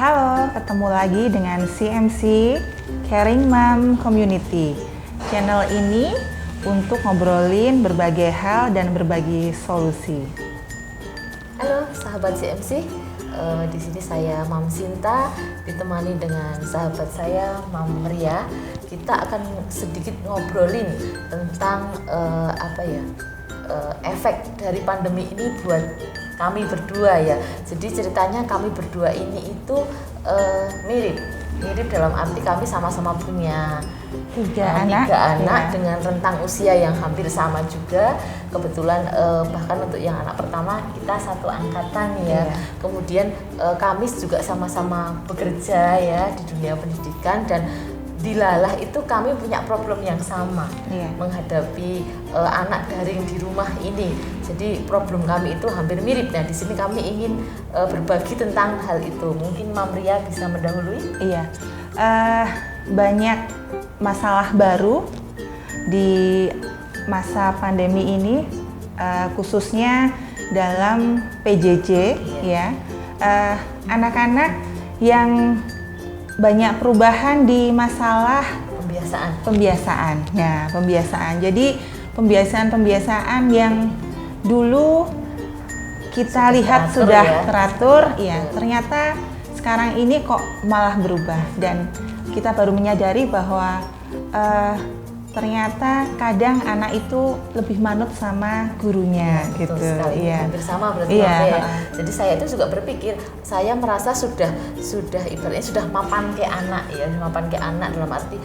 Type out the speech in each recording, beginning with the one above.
Halo, ketemu lagi dengan CMC Caring Mom Community. Channel ini untuk ngobrolin berbagai hal dan berbagi solusi. Halo sahabat CMC, di sini saya Mam Sinta ditemani dengan sahabat saya Mam Ria. Kita akan sedikit ngobrolin tentang efek dari pandemi ini buat kami berdua ya. Jadi ceritanya kami berdua ini itu mirip dalam arti kami sama-sama punya tiga anak ya, dengan rentang usia yang hampir sama juga. Kebetulan bahkan untuk yang anak pertama kita satu angkatan ya. Kemudian kami juga sama-sama bekerja ya di dunia pendidikan, dan dilalah itu kami punya problem yang sama menghadapi anak daring di rumah ini. Jadi problem kami itu hampir mirip. Nah, di sini kami ingin berbagi tentang hal itu. Mungkin Mam Ria bisa mendahului? Iya, banyak masalah baru di masa pandemi ini, khususnya dalam PJJ ya. Anak-anak yang banyak perubahan di masalah pembiasaan. Ya, pembiasaan. Jadi pembiasaan yang dulu kita lihat sudah teratur, ya ternyata sekarang ini kok malah berubah, dan kita baru menyadari bahwa ternyata kadang anak itu lebih manut sama gurunya gitu. Iya. Hampir sama berarti ya. Jadi saya itu juga berpikir, saya merasa sudah ibaratnya sudah mapan ke anak ya, mapan ke anak dalam arti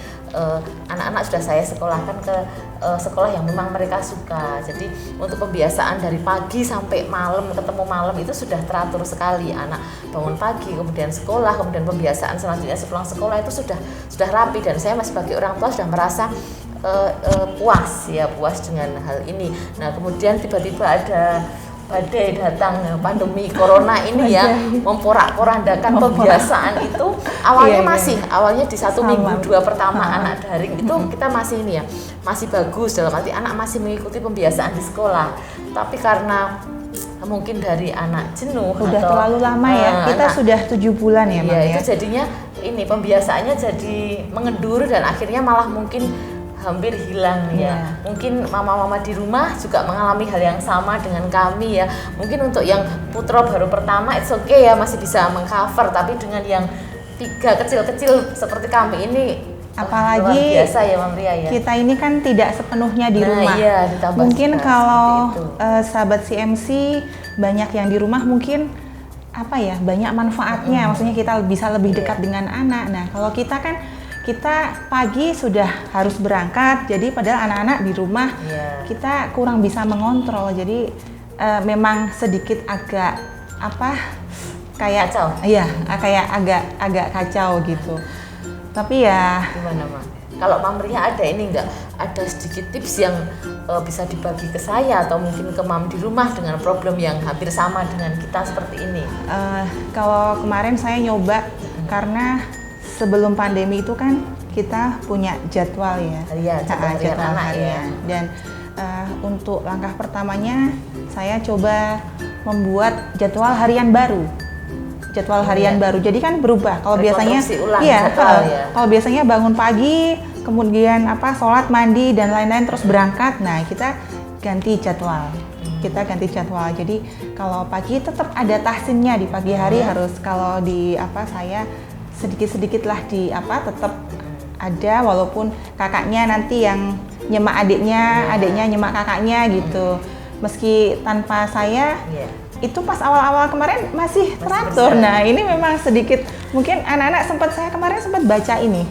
anak-anak sudah saya sekolahkan ke sekolah yang memang mereka suka. Jadi untuk pembiasaan dari pagi sampai malam, ketemu malam itu sudah teratur sekali. Anak bangun pagi, kemudian sekolah, kemudian pembiasaan selanjutnya sepulang sekolah itu sudah rapi, dan saya sebagai orang tua sudah merasa puas dengan hal ini. Nah, kemudian tiba-tiba ada badai datang, pandemi corona ini ya, memporak-porandakan pembiasaan itu. Awalnya awalnya di satu minggu dua pertama anak daring itu kita masih ini ya, masih bagus dalam arti anak masih mengikuti pembiasaan di sekolah. Tapi karena mungkin dari anak jenuh udah terlalu lama ya, kita sudah 7 bulan ya, Mam ya. Itu jadinya ini pembiasaannya jadi mengendur, dan akhirnya malah mungkin hampir hilang ya. Mungkin mama-mama di rumah juga mengalami hal yang sama dengan kami ya. Mungkin untuk yang putra baru pertama it's okay ya, masih bisa mengcover, tapi dengan yang 3 kecil-kecil seperti kami ini apalagi luar biasa ya, Mam Ria ya. Kita ini kan tidak sepenuhnya di rumah. Mungkin kalau sahabat CMC banyak yang di rumah, mungkin banyak manfaatnya. Maksudnya kita bisa lebih dekat dengan anak. Nah, kalau kita kan pagi sudah harus berangkat, jadi padahal anak-anak di rumah kita kurang bisa mengontrol. Jadi memang sedikit agak kayak kacau. Iya, kayak agak kacau gitu. Tapi ya gimana, Mam? Kalau Mam Ria ada ini enggak, ada sedikit tips yang bisa dibagi ke saya atau mungkin ke Mam di rumah dengan problem yang hampir sama dengan kita seperti ini? Kalau kemarin saya nyoba, karena sebelum pandemi itu kan kita punya jadwal ya, jadwal harian. Dan untuk langkah pertamanya saya coba membuat jadwal harian baru. Jadi kan berubah. Kalau biasanya kalau biasanya bangun pagi, kemudian sholat, mandi dan lain-lain terus berangkat. Nah, kita ganti jadwal. Jadi kalau pagi tetap ada tahsinnya, di pagi hari harus, kalau di saya sedikit-sedikit lah tetap ada, walaupun kakaknya nanti yang nyemak adiknya nyemak kakaknya gitu. Meski tanpa saya, itu pas awal-awal kemarin masih teratur. Nah, ini memang sedikit, mungkin anak-anak saya kemarin sempat baca ini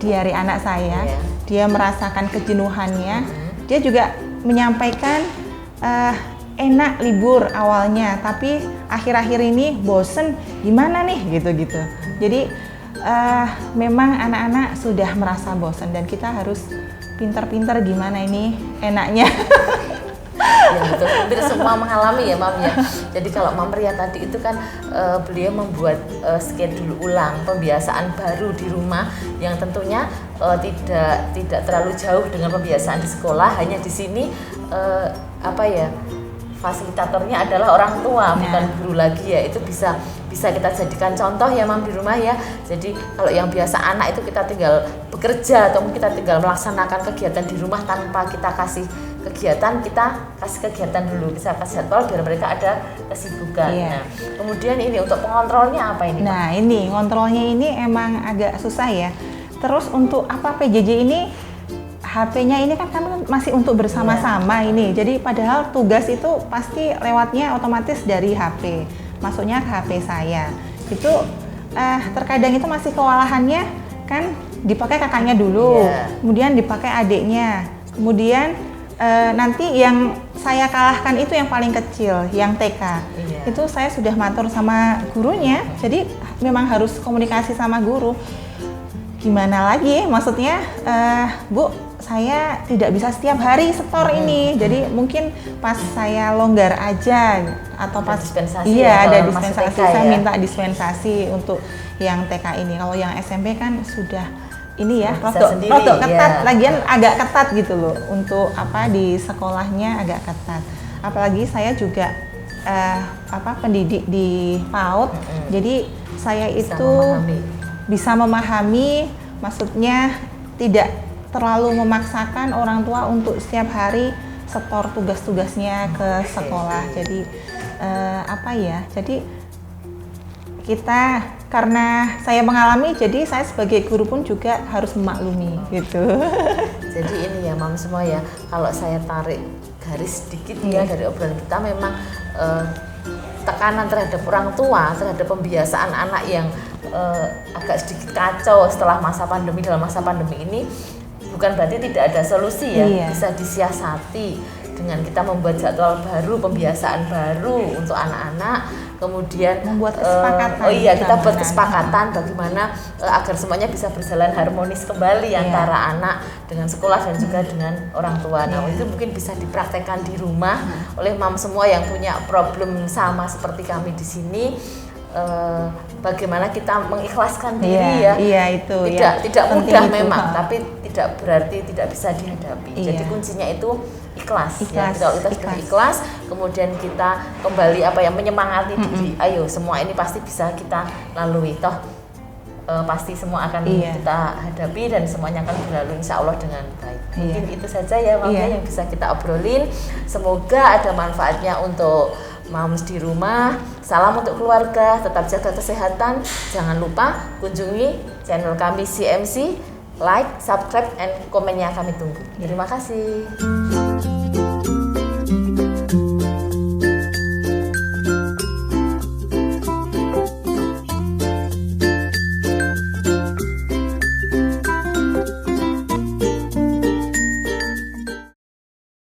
diari anak saya. Dia merasakan kejenuhannya. Dia juga menyampaikan enak libur awalnya, tapi akhir-akhir ini bosen, gimana nih gitu-gitu. Jadi memang anak-anak sudah merasa bosen, dan kita harus pintar-pintar gimana ini enaknya. Ya betul, hampir semua mengalami ya, Mam ya. Jadi kalau Mam Ria tadi itu kan beliau membuat schedule ulang pembiasaan baru di rumah, yang tentunya tidak terlalu jauh dengan pembiasaan di sekolah. Hanya di sini fasilitatornya adalah orang tua, bukan guru lagi ya. Itu bisa kita jadikan contoh ya Mam di rumah ya. Jadi kalau yang biasa anak itu kita tinggal bekerja atau kita tinggal melaksanakan kegiatan di rumah tanpa kita kasih kegiatan, kita kasih kegiatan dulu, kita kasih jadwal biar mereka ada kesibukan. Nah, kemudian ini untuk pengontrolnya apa ini? Nah, ini kontrolnya ini emang agak susah ya. Terus untuk apa PJJ ini, HP-nya ini kan masih untuk bersama-sama ini. Jadi padahal tugas itu pasti lewatnya otomatis dari HP, masuknya ke HP saya. Itu terkadang itu masih kewalahannya kan dipakai kakaknya dulu, kemudian dipakai adiknya, kemudian nanti yang saya kalahkan itu yang paling kecil, yang TK. Itu saya sudah matur sama gurunya, jadi memang harus komunikasi sama guru. Gimana lagi, maksudnya Bu, saya tidak bisa setiap hari setor ini, jadi mungkin pas saya longgar aja atau pas dispensasi ada dispensasi, saya minta dispensasi untuk yang TK ini. Kalau yang SMP kan sudah ini ya, rotok ketat, lagian agak ketat gitu loh untuk apa di sekolahnya agak ketat. Apalagi saya juga pendidik di PAUD, jadi saya itu bisa memahami, maksudnya tidak terlalu memaksakan orang tua untuk setiap hari setor tugas-tugasnya ke sekolah. Jadi jadi kita, karena saya mengalami, jadi saya sebagai guru pun juga harus memaklumi gitu. Jadi ini ya Mam semua ya, kalau saya tarik garis sedikit ya dari obrolan kita, memang tekanan terhadap orang tua, terhadap pembiasaan anak yang agak sedikit kacau setelah masa pandemi, dalam masa pandemi ini bukan berarti tidak ada solusi ya, bisa disiasati dengan kita membuat jadwal baru, pembiasaan baru untuk anak-anak. Kemudian membuat kesepakatan. Kita buat kesepakatan bagaimana agar semuanya bisa berjalan harmonis kembali antara anak dengan sekolah dan juga dengan orang tua. Nah, itu mungkin bisa dipraktekkan di rumah oleh mam semua yang punya problem sama seperti kami di sini. Bagaimana kita mengikhlaskan diri ya. Itu tidak mudah memang, tapi tidak berarti tidak bisa dihadapi. Jadi kuncinya itu ikhlas. Ya, kalau kita sudah ikhlas, kemudian kita kembali menyemangati diri. Ayo, semua ini pasti bisa kita lalui. Toh pasti semua akan kita hadapi dan semuanya akan berlalu insya Allah dengan baik. Mungkin itu saja ya Mam yang bisa kita obrolin. Semoga ada manfaatnya untuk Mams di rumah. Salam untuk keluarga, tetap jaga kesehatan. Jangan lupa kunjungi channel kami CMC, like, subscribe, and komennya kami tunggu. Terima kasih.